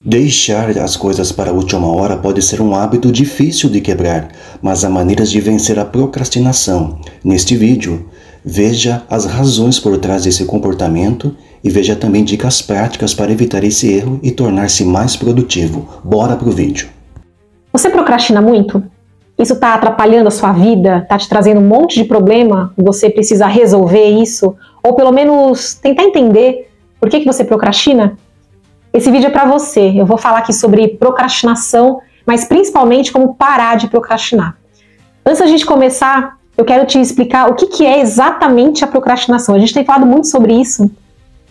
Deixar as coisas para a última hora pode ser um hábito difícil de quebrar, mas há maneiras de vencer a procrastinação. Neste vídeo, veja as razões por trás desse comportamento e veja também dicas práticas para evitar esse erro e tornar-se mais produtivo. Bora pro vídeo! Você procrastina muito? Isso está atrapalhando a sua vida? Está te trazendo um monte de problema? Você precisa resolver isso? Ou pelo menos tentar entender por que você procrastina? Esse vídeo é para você. Eu vou falar aqui sobre procrastinação, mas principalmente como parar de procrastinar. Antes da gente começar, eu quero te explicar o que é exatamente a procrastinação. A gente tem falado muito sobre isso.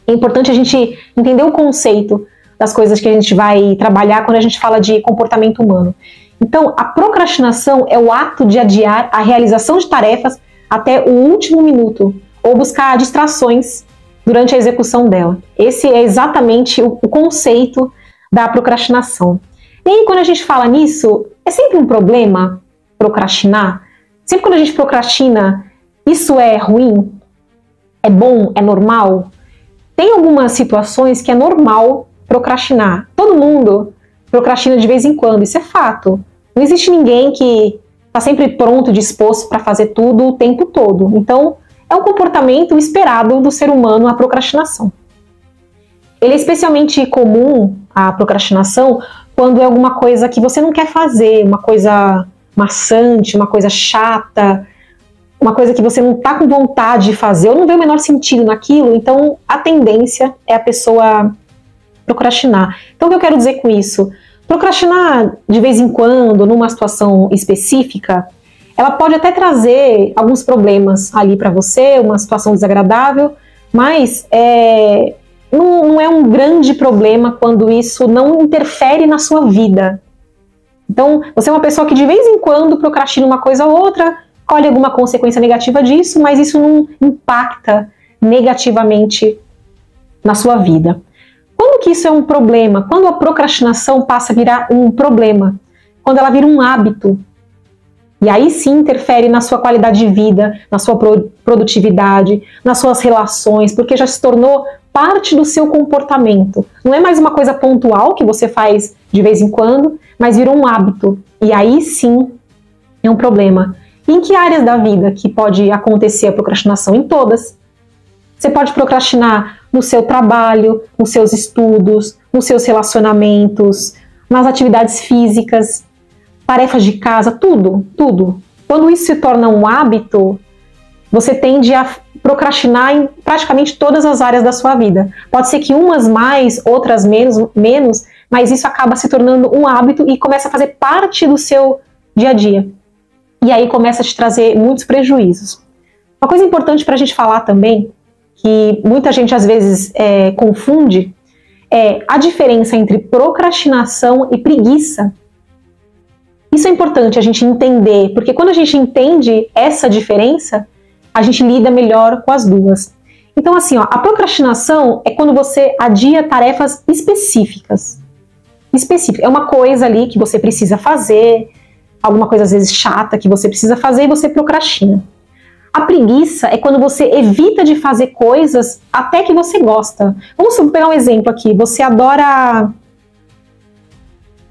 É importante a gente entender o conceito das coisas que a gente vai trabalhar quando a gente fala de comportamento humano. Então, a procrastinação é o ato de adiar a realização de tarefas até o último minuto, ou buscar distrações durante a execução dela. Esse é exatamente o conceito da procrastinação. E aí, quando a gente fala nisso, é sempre um problema procrastinar? Sempre quando a gente procrastina, isso é ruim? É bom? É normal? Tem algumas situações que é normal procrastinar. Todo mundo procrastina de vez em quando, isso é fato. Não existe ninguém que está sempre pronto, disposto para fazer tudo o tempo todo. Então, é um comportamento esperado do ser humano a procrastinação. Ele é especialmente comum, a procrastinação, quando é alguma coisa que você não quer fazer, uma coisa maçante, uma coisa chata, uma coisa que você não está com vontade de fazer, ou não vê o menor sentido naquilo, então a tendência é a pessoa procrastinar. Então o que eu quero dizer com isso? Procrastinar de vez em quando, numa situação específica, ela pode até trazer alguns problemas ali para você, uma situação desagradável, mas não é um grande problema quando isso não interfere na sua vida. Então, você é uma pessoa que de vez em quando procrastina uma coisa ou outra, colhe alguma consequência negativa disso, mas isso não impacta negativamente na sua vida. Quando que isso é um problema? Quando a procrastinação passa a virar um problema, quando ela vira um hábito, e aí sim interfere na sua qualidade de vida, na sua produtividade, nas suas relações, porque já se tornou parte do seu comportamento. Não é mais uma coisa pontual que você faz de vez em quando, mas virou um hábito. E aí sim é um problema. E em que áreas da vida que pode acontecer a procrastinação? Em todas. Você pode procrastinar no seu trabalho, nos seus estudos, nos seus relacionamentos, nas atividades físicas, tarefas de casa, tudo. Quando isso se torna um hábito, você tende a procrastinar em praticamente todas as áreas da sua vida. Pode ser que umas mais, outras menos, mas isso acaba se tornando um hábito e começa a fazer parte do seu dia a dia. E aí começa a te trazer muitos prejuízos. Uma coisa importante para a gente falar também, que muita gente às vezes confunde, é a diferença entre procrastinação e preguiça. Isso é importante a gente entender, porque quando a gente entende essa diferença, a gente lida melhor com as duas. Então assim, a procrastinação é quando você adia tarefas específicas. É uma coisa ali que você precisa fazer, alguma coisa às vezes chata que você precisa fazer e você procrastina. A preguiça é quando você evita de fazer coisas até que você gosta. Vamos pegar um exemplo aqui. Você adora,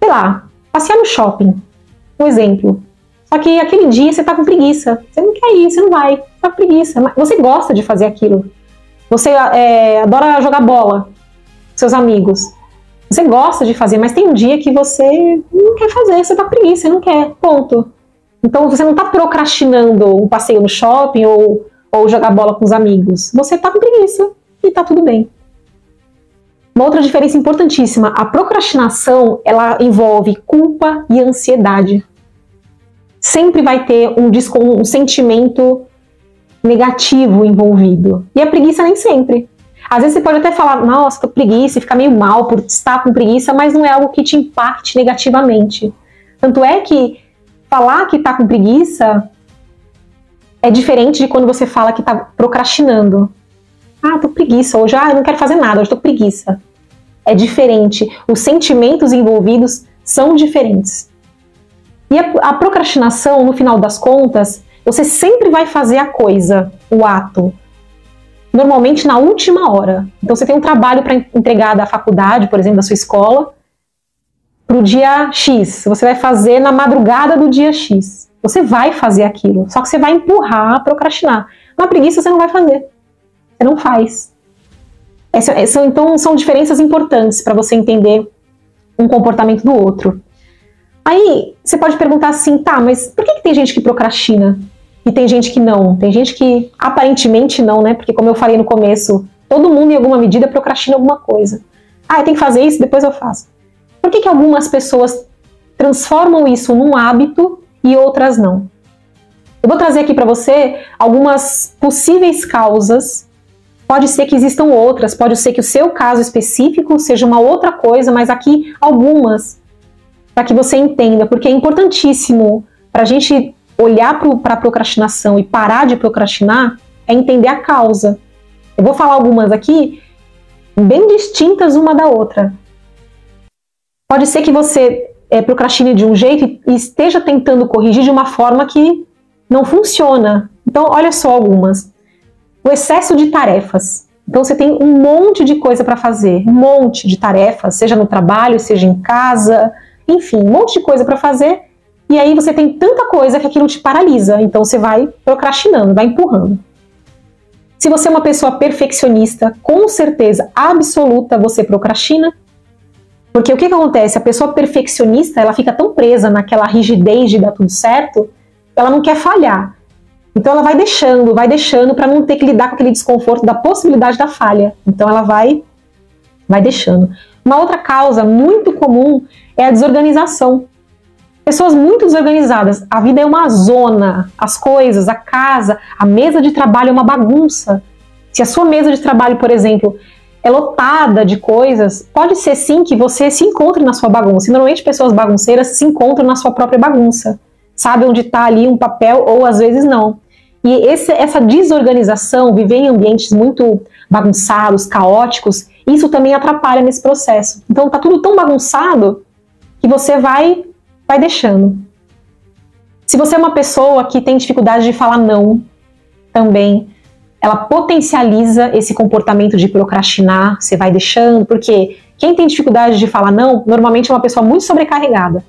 sei lá, passear no shopping. Um exemplo. Só que aquele dia você tá com preguiça. Você não quer ir, você não vai. Você tá com preguiça. Mas você gosta de fazer aquilo. Você adora jogar bola com seus amigos. Você gosta de fazer, mas tem um dia que você não quer fazer. Você tá com preguiça, você não quer. Ponto. Então você não tá procrastinando um passeio no shopping ou jogar bola com os amigos. Você tá com preguiça e tá tudo bem. Uma outra diferença importantíssima. A procrastinação, ela envolve culpa e ansiedade. Sempre vai ter um sentimento negativo envolvido. E a preguiça nem sempre. Às vezes você pode até falar, nossa, tô com preguiça, e ficar meio mal por estar com preguiça, mas não é algo que te impacte negativamente. Tanto é que falar que tá com preguiça é diferente de quando você fala que tá procrastinando. Ah, tô com preguiça hoje, eu não quero fazer nada, hoje tô com preguiça. É diferente. Os sentimentos envolvidos são diferentes. E a procrastinação, no final das contas, você sempre vai fazer a coisa, o ato, normalmente na última hora. Então você tem um trabalho para entregar da faculdade, por exemplo, da sua escola, pro dia X, você vai fazer na madrugada do dia X. Você vai fazer aquilo, só que você vai empurrar, procrastinar. Uma preguiça você não vai fazer, você não faz. Então são diferenças importantes para você entender um comportamento do outro. Aí você pode perguntar assim, tá, mas por que tem gente que procrastina e tem gente que não? Tem gente que aparentemente não, né? Porque como eu falei no começo, todo mundo em alguma medida procrastina alguma coisa. Ah, eu tenho que fazer isso, depois eu faço. Por que algumas pessoas transformam isso num hábito e outras não? Eu vou trazer aqui para você algumas possíveis causas. Pode ser que existam outras, pode ser que o seu caso específico seja uma outra coisa, mas aqui algumas, para que você entenda, porque é importantíssimo para a gente olhar para a procrastinação e parar de procrastinar, é entender a causa. Eu vou falar algumas aqui, bem distintas uma da outra. Pode ser que você procrastine de um jeito e esteja tentando corrigir de uma forma que não funciona. Então, olha só algumas. O excesso de tarefas. Então, você tem um monte de coisa para fazer, um monte de tarefas, seja no trabalho, seja em casa, enfim, um monte de coisa para fazer, e aí você tem tanta coisa que aquilo te paralisa, então você vai procrastinando, vai empurrando. Se você é uma pessoa perfeccionista, com certeza absoluta você procrastina, porque o que acontece? A pessoa perfeccionista, ela fica tão presa naquela rigidez de dar tudo certo, ela não quer falhar. Então ela vai deixando para não ter que lidar com aquele desconforto da possibilidade da falha. Então ela vai deixando. Uma outra causa muito comum é a desorganização. Pessoas muito desorganizadas. A vida é uma zona. As coisas, a casa, a mesa de trabalho é uma bagunça. Se a sua mesa de trabalho, por exemplo, é lotada de coisas, pode ser sim que você se encontre na sua bagunça. E normalmente pessoas bagunceiras se encontram na sua própria bagunça. Sabe onde está ali um papel ou às vezes não. E essa desorganização, viver em ambientes muito bagunçados, caóticos, isso também atrapalha nesse processo. Então tá tudo tão bagunçado que você vai deixando. Se você é uma pessoa que tem dificuldade de falar não, também, ela potencializa esse comportamento de procrastinar, você vai deixando, porque quem tem dificuldade de falar não, normalmente é uma pessoa muito sobrecarregada.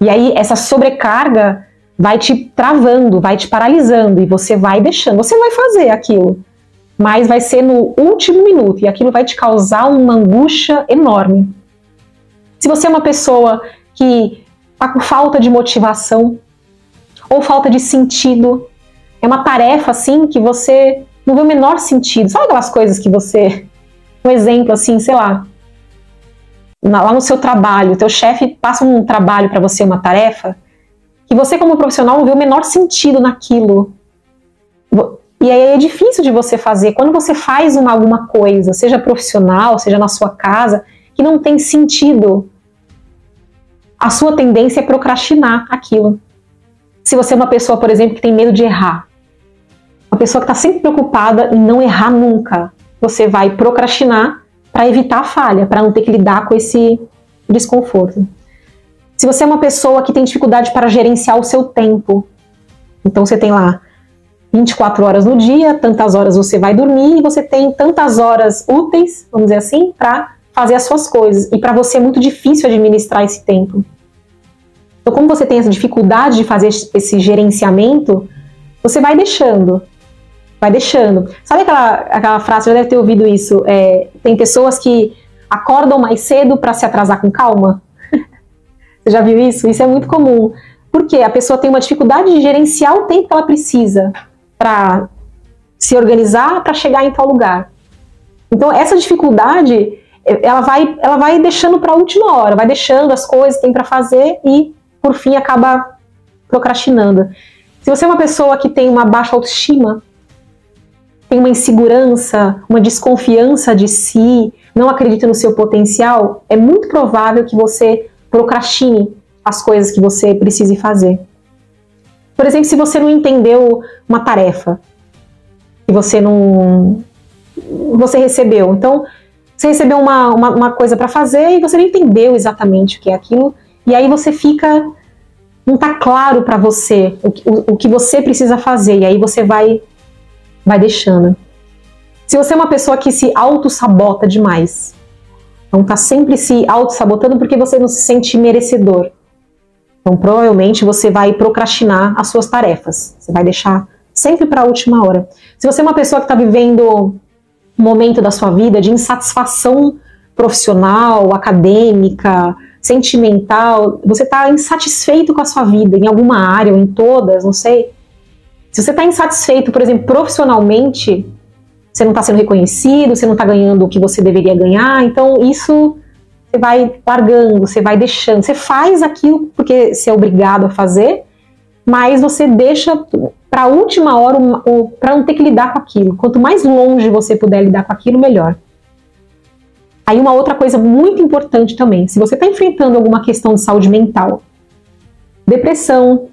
E aí essa sobrecarga vai te travando, vai te paralisando, e você vai deixando. Você vai fazer aquilo, mas vai ser no último minuto, e aquilo vai te causar uma angústia enorme. Se você é uma pessoa que está com falta de motivação, ou falta de sentido, é uma tarefa assim que você não vê o menor sentido. Sabe aquelas coisas que você... Um exemplo assim, sei lá, lá no seu trabalho, o teu chefe passa um trabalho para você, uma tarefa, que você como profissional não vê o menor sentido naquilo. E aí é difícil de você fazer. Quando você faz alguma coisa, seja profissional, seja na sua casa, que não tem sentido, a sua tendência é procrastinar aquilo. Se você é uma pessoa, por exemplo, que tem medo de errar, uma pessoa que está sempre preocupada em não errar nunca, você vai procrastinar para evitar a falha, para não ter que lidar com esse desconforto. Se você é uma pessoa que tem dificuldade para gerenciar o seu tempo, então você tem lá 24 horas no dia, tantas horas você vai dormir e você tem tantas horas úteis, vamos dizer assim, para fazer as suas coisas. E para você é muito difícil administrar esse tempo. Então, como você tem essa dificuldade de fazer esse gerenciamento, você vai deixando. Vai deixando. Sabe aquela frase, você já deve ter ouvido isso, tem pessoas que acordam mais cedo para se atrasar com calma? Você já viu isso? Isso é muito comum. Porque a pessoa tem uma dificuldade de gerenciar o tempo que ela precisa para se organizar para chegar em tal lugar. Então, essa dificuldade, ela vai deixando para a última hora, vai deixando as coisas que tem para fazer e, por fim, acaba procrastinando. Se você é uma pessoa que tem uma baixa autoestima, tem uma insegurança, uma desconfiança de si, não acredita no seu potencial, é muito provável que você procrastine as coisas que você precise fazer. Por exemplo, se você não entendeu uma tarefa que você recebeu, então você recebeu uma coisa para fazer e você não entendeu exatamente o que é aquilo, e aí você não está claro para você o que você precisa fazer, e aí você vai deixando. Se você é uma pessoa que se auto-sabota demais, Então tá sempre se auto-sabotando porque você não se sente merecedor. Então provavelmente você vai procrastinar as suas tarefas. Você vai deixar sempre para a última hora. Se você é uma pessoa que está vivendo um momento da sua vida de insatisfação profissional, acadêmica, sentimental, você está insatisfeito com a sua vida em alguma área ou em todas, não sei. Se você está insatisfeito, por exemplo, profissionalmente, você não está sendo reconhecido, você não está ganhando o que você deveria ganhar, então isso você vai largando, você vai deixando, você faz aquilo porque você é obrigado a fazer, mas você deixa para a última hora para não ter que lidar com aquilo. Quanto mais longe você puder lidar com aquilo, melhor. Aí uma outra coisa muito importante também, se você está enfrentando alguma questão de saúde mental, depressão,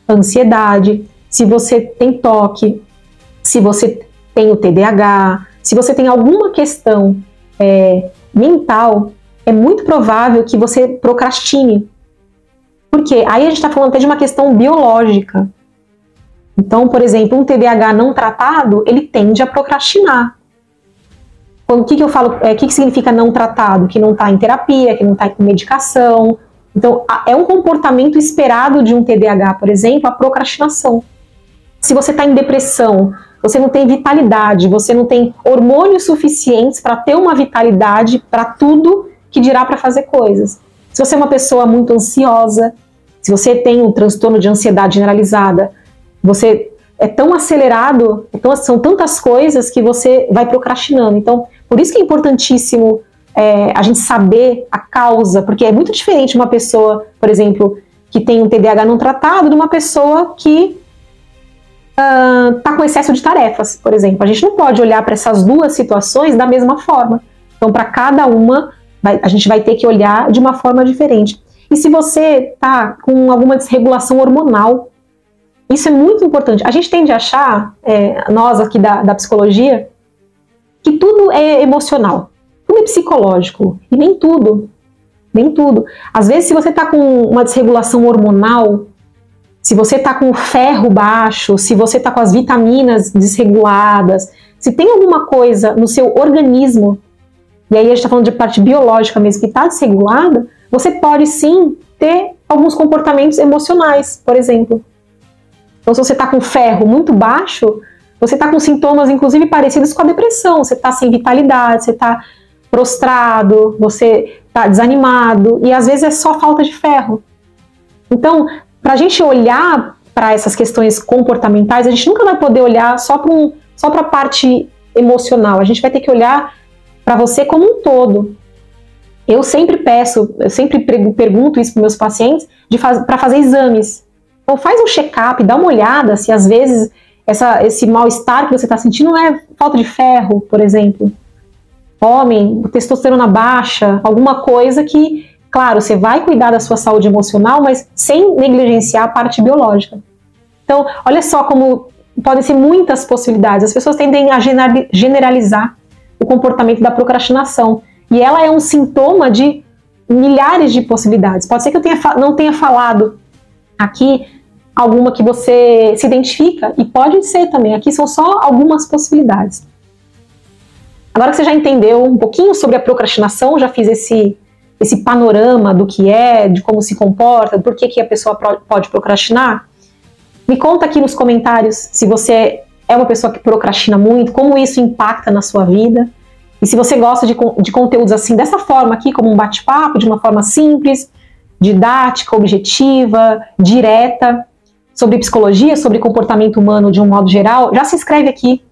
ansiedade, se você tem toque, se você tem o TDAH, se você tem alguma questão mental, é muito provável que você procrastine. Porque aí a gente está falando até de uma questão biológica. Então, por exemplo, um TDAH não tratado, ele tende a procrastinar. O que eu falo? O que significa não tratado? Que não está em terapia, que não está com medicação. Então, é um comportamento esperado de um TDAH, por exemplo, a procrastinação. Se você está em depressão, você não tem vitalidade, você não tem hormônios suficientes para ter uma vitalidade para tudo que dirá para fazer coisas. Se você é uma pessoa muito ansiosa, se você tem um transtorno de ansiedade generalizada, você é tão acelerado, são tantas coisas que você vai procrastinando. Então, por isso que é importantíssimo a gente saber a causa, porque é muito diferente uma pessoa, por exemplo, que tem um TDAH não tratado, de uma pessoa que está com excesso de tarefas, por exemplo. A gente não pode olhar para essas duas situações da mesma forma. Então, para cada uma, a gente vai ter que olhar de uma forma diferente. E se você está com alguma desregulação hormonal, isso é muito importante. A gente tende a achar, nós aqui da psicologia, que tudo é emocional, tudo é psicológico, e nem tudo. Nem tudo. Às vezes, se você está com uma desregulação hormonal, se você está com o ferro baixo, se você está com as vitaminas desreguladas, se tem alguma coisa no seu organismo, e aí a gente está falando de parte biológica mesmo, que está desregulada, você pode sim ter alguns comportamentos emocionais, por exemplo. Então, se você está com ferro muito baixo, você está com sintomas, inclusive, parecidos com a depressão. Você está sem vitalidade, você está prostrado, você está desanimado, e às vezes é só falta de ferro. Então, para a gente olhar para essas questões comportamentais, a gente nunca vai poder olhar só para a parte emocional. A gente vai ter que olhar para você como um todo. Eu sempre pergunto isso para meus pacientes para fazer exames. Então faz um check-up, dá uma olhada se às vezes esse mal-estar que você está sentindo não é falta de ferro, por exemplo. Homem, testosterona baixa, alguma coisa que, claro, você vai cuidar da sua saúde emocional, mas sem negligenciar a parte biológica. Então, olha só como podem ser muitas possibilidades. As pessoas tendem a generalizar o comportamento da procrastinação. E ela é um sintoma de milhares de possibilidades. Pode ser que eu não tenha falado aqui alguma que você se identifica, e pode ser também. Aqui são só algumas possibilidades. Agora que você já entendeu um pouquinho sobre a procrastinação, já fiz esse panorama do que é, de como se comporta, por que a pessoa pode procrastinar, me conta aqui nos comentários se você é uma pessoa que procrastina muito, como isso impacta na sua vida. E se você gosta de conteúdos assim, dessa forma aqui, como um bate-papo, de uma forma simples, didática, objetiva, direta, sobre psicologia, sobre comportamento humano de um modo geral, já se inscreve aqui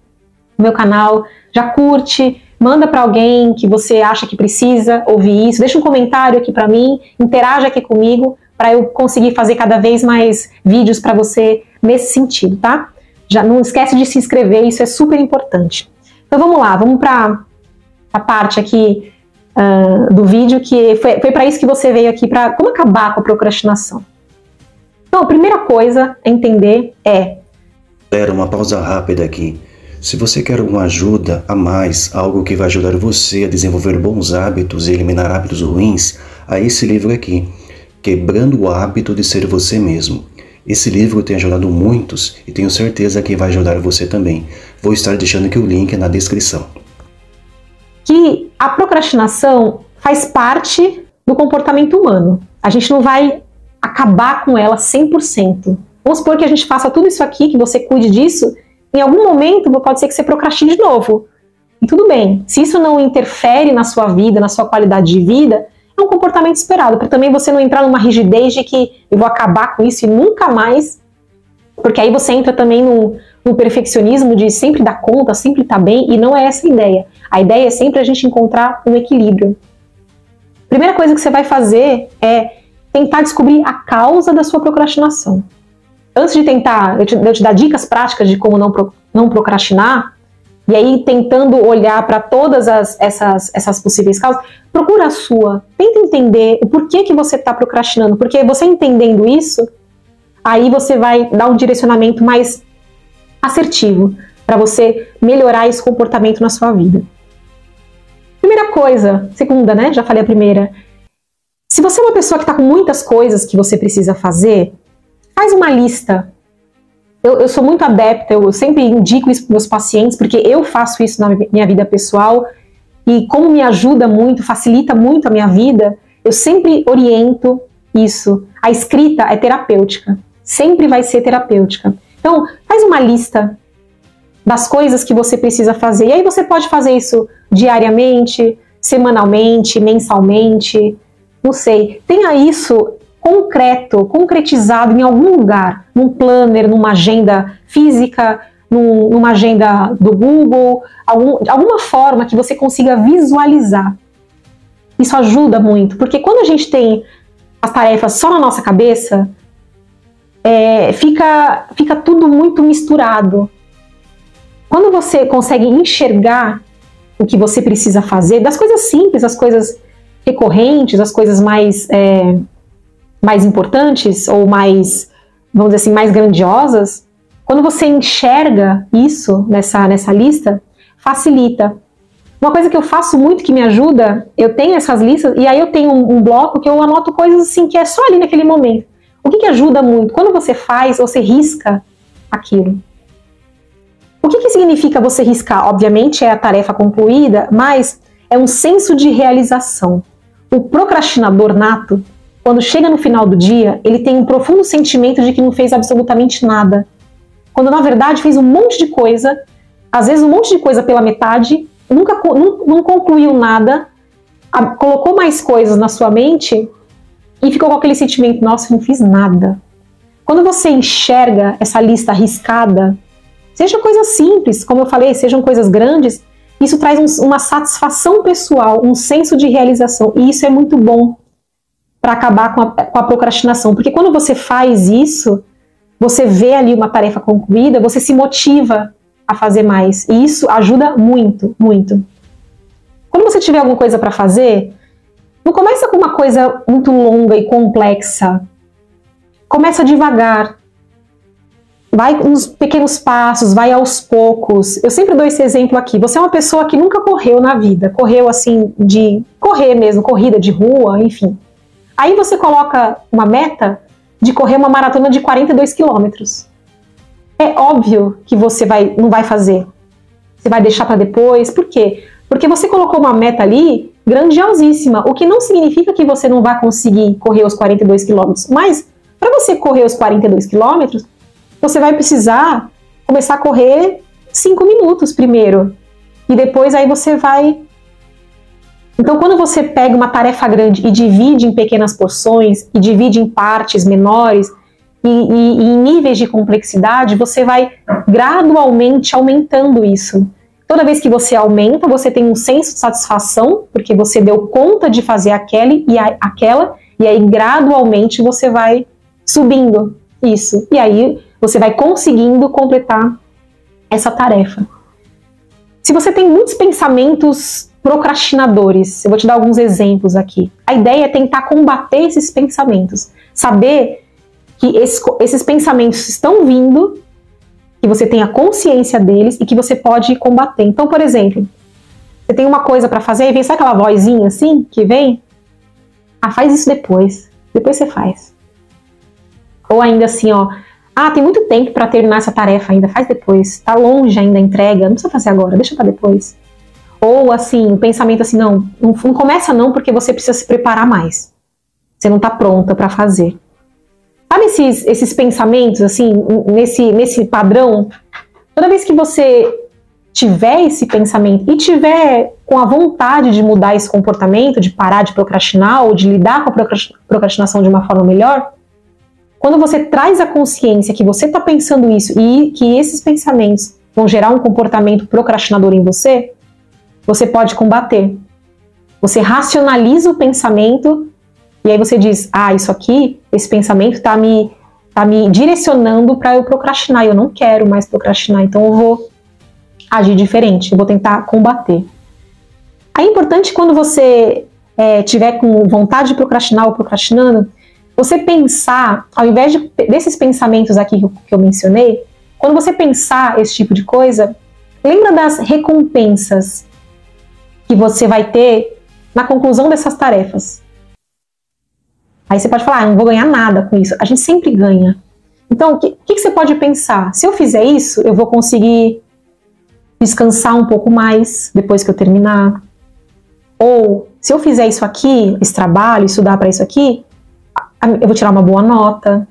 no meu canal, já curte, manda para alguém que você acha que precisa ouvir isso, deixa um comentário aqui para mim, interaja aqui comigo, para eu conseguir fazer cada vez mais vídeos para você nesse sentido, tá? Já não esquece de se inscrever, isso é super importante. Então vamos lá, vamos para a parte aqui do vídeo, que foi para isso que você veio aqui, para como acabar com a procrastinação. Então, a primeira coisa a entender Uma pausa rápida aqui. Se você quer uma ajuda a mais, algo que vai ajudar você a desenvolver bons hábitos e eliminar hábitos ruins, há esse livro aqui, Quebrando o Hábito de Ser Você Mesmo. Esse livro tem ajudado muitos e tenho certeza que vai ajudar você também. Vou estar deixando aqui o link na descrição. Que a procrastinação faz parte do comportamento humano. A gente não vai acabar com ela 100%. Vamos supor que a gente faça tudo isso aqui, que você cuide disso, em algum momento pode ser que você procrastine de novo. E tudo bem. Se isso não interfere na sua vida, na sua qualidade de vida, é um comportamento esperado, para também você não entrar numa rigidez de que eu vou acabar com isso e nunca mais, porque aí você entra também no perfeccionismo de sempre dar conta, sempre estar bem, e não é essa a ideia. A ideia é sempre a gente encontrar um equilíbrio. Primeira coisa que você vai fazer é tentar descobrir a causa da sua procrastinação. Antes de tentar, eu te dar dicas práticas de como não procrastinar, e aí tentando olhar para todas essas possíveis causas, procura a sua, tenta entender o porquê que você está procrastinando, porque você entendendo isso, aí você vai dar um direcionamento mais assertivo para você melhorar esse comportamento na sua vida. Primeira coisa, segunda, né? Já falei a primeira. Se você é uma pessoa que está com muitas coisas que você precisa fazer, faz uma lista. Eu sou muito adepta, eu sempre indico isso para meus pacientes, porque eu faço isso na minha vida pessoal e como me ajuda muito, facilita muito a minha vida, eu sempre oriento isso. A escrita é terapêutica, sempre vai ser terapêutica. Então, faz uma lista das coisas que você precisa fazer. E aí você pode fazer isso diariamente, semanalmente, mensalmente, não sei. Tenha isso concretizado em algum lugar, num planner, numa agenda física, numa agenda do Google, alguma forma que você consiga visualizar. Isso ajuda muito, porque quando a gente tem as tarefas só na nossa cabeça, fica tudo muito misturado. Quando você consegue enxergar o que você precisa fazer, das coisas simples, as coisas recorrentes, as coisas mais importantes ou mais, vamos dizer assim, mais grandiosas, quando você enxerga isso nessa lista, facilita. Uma coisa que eu faço muito que me ajuda, eu tenho essas listas e aí eu tenho um bloco que eu anoto coisas assim que é só ali naquele momento. O que ajuda muito? Quando você faz, você risca aquilo. O que significa você riscar? Obviamente é a tarefa concluída, mas é um senso de realização. O procrastinador nato, quando chega no final do dia, ele tem um profundo sentimento de que não fez absolutamente nada. Quando na verdade fez um monte de coisa, às vezes um monte de coisa pela metade, não concluiu nada, colocou mais coisas na sua mente e ficou com aquele sentimento, nossa, eu não fiz nada. Quando você enxerga essa lista riscada, seja coisas simples, como eu falei, sejam coisas grandes, isso traz uma satisfação pessoal, um senso de realização, e isso é muito bom para acabar com a procrastinação, porque quando você faz isso, você vê ali uma tarefa concluída, você se motiva a fazer mais, e isso ajuda muito, muito. Quando você tiver alguma coisa para fazer, não começa com uma coisa muito longa e complexa, começa devagar, vai nos pequenos passos, vai aos poucos. Eu sempre dou esse exemplo aqui. Você é uma pessoa que nunca correu na vida, correu assim, de correr mesmo, corrida de rua, enfim. Aí você coloca uma meta de correr uma maratona de 42 quilômetros. É óbvio que você não vai fazer. Você vai deixar para depois. Por quê? Porque você colocou uma meta ali grandiosíssima, o que não significa que você não vai conseguir correr os 42 quilômetros. Mas, para você correr os 42 quilômetros, você vai precisar começar a correr 5 minutos primeiro. E depois aí você vai... Então, quando você pega uma tarefa grande e divide em pequenas porções, e divide em partes menores, e em níveis de complexidade, você vai gradualmente aumentando isso. Toda vez que você aumenta, você tem um senso de satisfação, porque você deu conta de fazer aquela, e aí gradualmente você vai subindo isso. E aí você vai conseguindo completar essa tarefa. Se você tem muitos pensamentos procrastinadores, eu vou te dar alguns exemplos aqui. A ideia é tentar combater esses pensamentos. Saber que esses pensamentos estão vindo, que você tenha consciência deles e que você pode combater. Então, por exemplo, você tem uma coisa para fazer e vem, sabe aquela vozinha assim que vem? Ah, faz isso depois. Depois você faz. Ou ainda assim, ó, ah, tem muito tempo para terminar essa tarefa ainda, faz depois. Tá longe ainda a entrega, não precisa fazer agora, deixa para depois. Ou assim, um pensamento assim, não começa não, porque você precisa se preparar mais. Você não está pronta para fazer. Sabe esses pensamentos, assim, nesse padrão? Toda vez que você tiver esse pensamento e tiver com a vontade de mudar esse comportamento, de parar de procrastinar ou de lidar com a procrastinação de uma forma melhor, quando você traz a consciência que você está pensando isso e que esses pensamentos vão gerar um comportamento procrastinador em você, você pode combater. Você racionaliza o pensamento e aí você diz, isso aqui, esse pensamento está me direcionando para eu procrastinar, eu não quero mais procrastinar, então eu vou agir diferente, eu vou tentar combater. Aí é importante quando você tiver com vontade de procrastinar ou procrastinando, você pensar, ao invés desses pensamentos aqui que eu mencionei, quando você pensar esse tipo de coisa, lembra das recompensas que você vai ter na conclusão dessas tarefas. Aí você pode falar, não vou ganhar nada com isso. A gente sempre ganha. Então, o que você pode pensar? Se eu fizer isso, eu vou conseguir descansar um pouco mais depois que eu terminar. Ou, se eu fizer isso aqui, esse trabalho, estudar para isso aqui, eu vou tirar uma boa nota.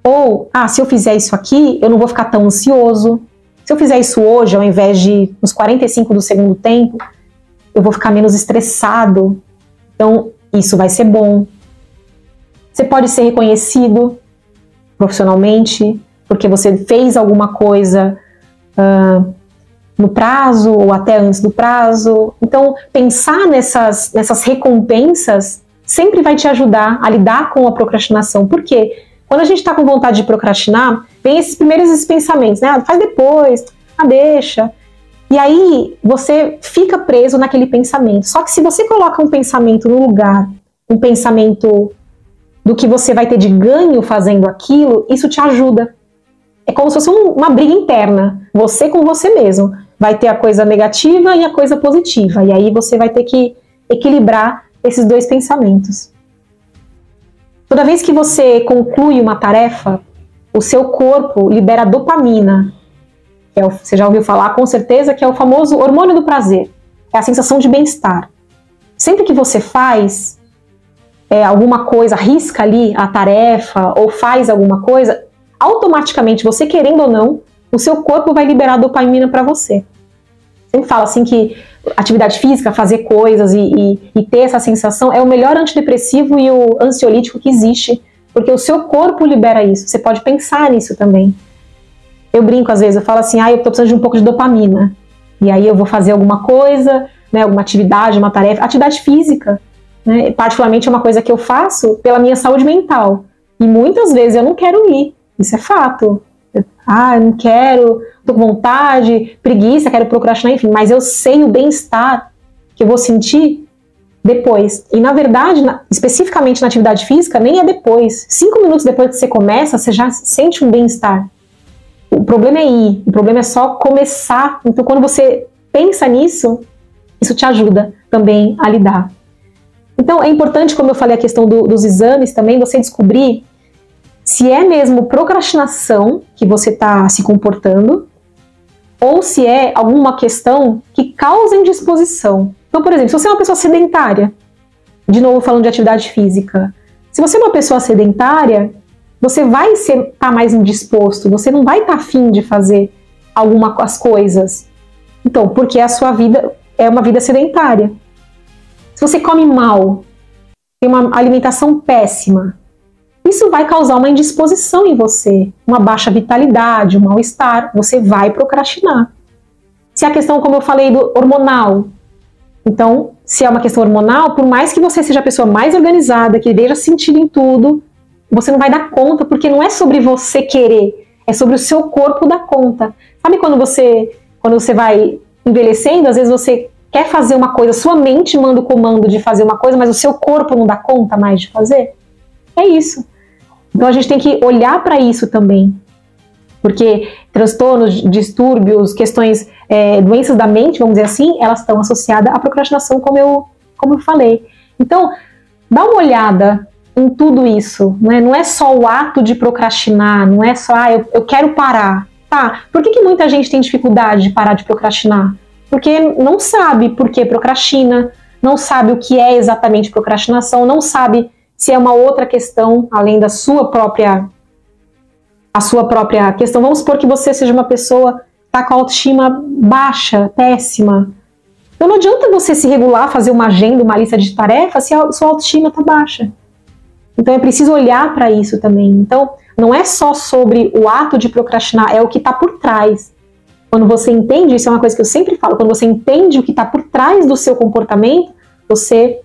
Ou, se eu fizer isso aqui, eu não vou ficar tão ansioso. Se eu fizer isso hoje, ao invés de nos 45 do segundo tempo, eu vou ficar menos estressado. Então, isso vai ser bom. Você pode ser reconhecido profissionalmente, porque você fez alguma coisa no prazo ou até antes do prazo. Então, pensar nessas recompensas sempre vai te ajudar a lidar com a procrastinação. Por quê? Quando a gente está com vontade de procrastinar, vem esses primeiros pensamentos, né? Faz depois, deixa. E aí você fica preso naquele pensamento. Só que se você coloca um pensamento no lugar, um pensamento do que você vai ter de ganho fazendo aquilo, isso te ajuda. É como se fosse uma briga interna, você com você mesmo. Vai ter a coisa negativa e a coisa positiva. E aí você vai ter que equilibrar esses dois pensamentos. Toda vez que você conclui uma tarefa, o seu corpo libera dopamina. Você já ouviu falar com certeza que é o famoso hormônio do prazer. É a sensação de bem-estar. Sempre que você faz alguma coisa, arrisca ali a tarefa ou faz alguma coisa, automaticamente, você querendo ou não, o seu corpo vai liberar dopamina para você. Sempre falo assim que atividade física, fazer coisas e ter essa sensação é o melhor antidepressivo e o ansiolítico que existe, porque o seu corpo libera isso. Você pode pensar nisso também. Eu brinco às vezes, eu falo assim, eu tô precisando de um pouco de dopamina. E aí eu vou fazer alguma coisa, né, alguma atividade, uma tarefa, atividade física. Né, particularmente é uma coisa que eu faço pela minha saúde mental. E muitas vezes eu não quero ir. Isso é fato. Eu não quero, tô com vontade, preguiça, quero procrastinar, enfim. Mas eu sei o bem-estar que eu vou sentir depois. E na verdade, especificamente na atividade física, nem é depois. 5 minutos depois que você começa, você já sente um bem-estar. O problema é ir, o problema é só começar. Então quando você pensa nisso, isso te ajuda também a lidar. Então é importante, como eu falei, a questão dos exames também, você descobrir se é mesmo procrastinação que você está se comportando ou se é alguma questão que causa indisposição. Então, por exemplo, se você é uma pessoa sedentária, de novo falando de atividade física, se você é uma pessoa sedentária, você vai estar mais indisposto, você não vai estar afim de fazer algumas coisas. Então, porque a sua vida é uma vida sedentária. Se você come mal, tem uma alimentação péssima, isso vai causar uma indisposição em você, uma baixa vitalidade, um mal-estar, você vai procrastinar. Se a questão, como eu falei, do hormonal, então, se é uma questão hormonal, por mais que você seja a pessoa mais organizada, que veja sentido em tudo, você não vai dar conta, porque não é sobre você querer, é sobre o seu corpo dar conta. Sabe quando você vai envelhecendo, às vezes você quer fazer uma coisa, sua mente manda o comando de fazer uma coisa, mas o seu corpo não dá conta mais de fazer? É isso. Então a gente tem que olhar para isso também. Porque transtornos, distúrbios, questões, doenças da mente, vamos dizer assim, elas estão associadas à procrastinação, como eu falei. Então, dá uma olhada em tudo isso. Né? Não é só o ato de procrastinar, não é só, eu quero parar. Tá, por que muita gente tem dificuldade de parar de procrastinar? porque não sabe por que procrastina, não sabe o que é exatamente procrastinação, não sabe se é uma outra questão além da sua própria questão. Vamos supor que você seja uma pessoa que está com a autoestima baixa, péssima. Então não adianta você se regular, fazer uma agenda, uma lista de tarefas se a sua autoestima está baixa. Então é preciso olhar para isso também. Então não é só sobre o ato de procrastinar, é o que está por trás. Quando você entende, isso é uma coisa que eu sempre falo, quando você entende o que está por trás do seu comportamento, você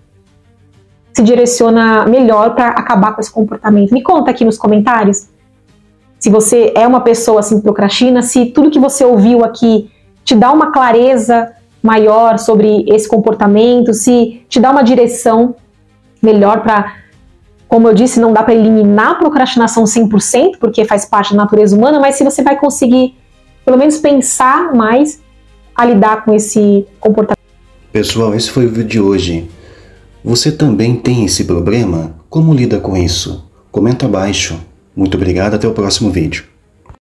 se direciona melhor para acabar com esse comportamento. Me conta aqui nos comentários se você é uma pessoa assim que procrastina, se tudo que você ouviu aqui te dá uma clareza maior sobre esse comportamento, se te dá uma direção melhor para, como eu disse, não dá para eliminar a procrastinação 100%, porque faz parte da natureza humana, mas se você vai conseguir pelo menos pensar mais a lidar com esse comportamento. Pessoal, esse foi o vídeo de hoje. Você também tem esse problema? Como lida com isso? Comenta abaixo. Muito obrigado, até o próximo vídeo.